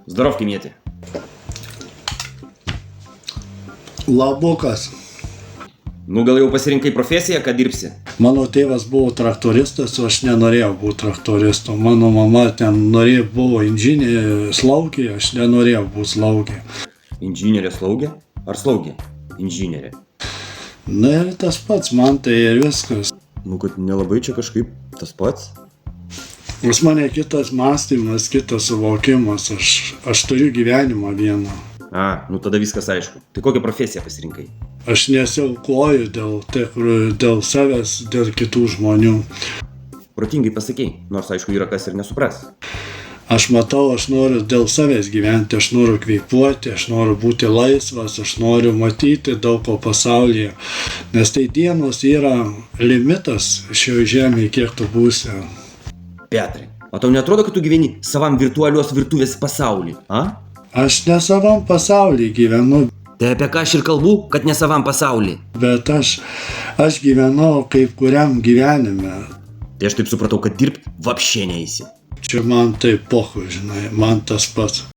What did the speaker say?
Здоров, Кимėti. Labukas. Nu gal jau pasirinkai profesiją, ką dirbsi? Mano tėvas buvo traktoristas, o aš nenorėjau būti traktoristu. Mano mama ten buvo inžinierė, slaugė, aš nenorėjau būti slaugė. Inžinierė slaugė? Ar slaugė? Inžinierė. Na ir tas pats, man tai ir viskas. Nu kad nelabai čia kažkaip tas pats. Pas mane kitas mąstymas, kitas suvokimas, aš turiu gyvenimą vieną. Nu tada viskas aišku. Tai kokią profesiją pasirinkai? Aš nesiaukoju dėl savęs, dėl kitų žmonių. Protingai pasakei, nors aišku yra kas ir nesupras. Aš matau, aš noriu dėl savęs gyventi, aš noriu kvėpuoti, aš noriu būti laisvas, aš noriu matyti daug ko pasaulyje. Nes tai dienos yra limitas šioje žemėje, kiek tu būsi. Petrai, o tau neatrodo, kad tu gyveni savam virtualios virtuvės pasauly, Aš ne savam pasaulyje gyvenu, Tai apie ką aš ir kalbu, kad ne savam pasauly. bet aš gyvenu kaip kuriam gyvenime. Tai aš taip supratau, kad dirbt vapšė neįsi. Čia man tai pohu, žinai, man tas pats.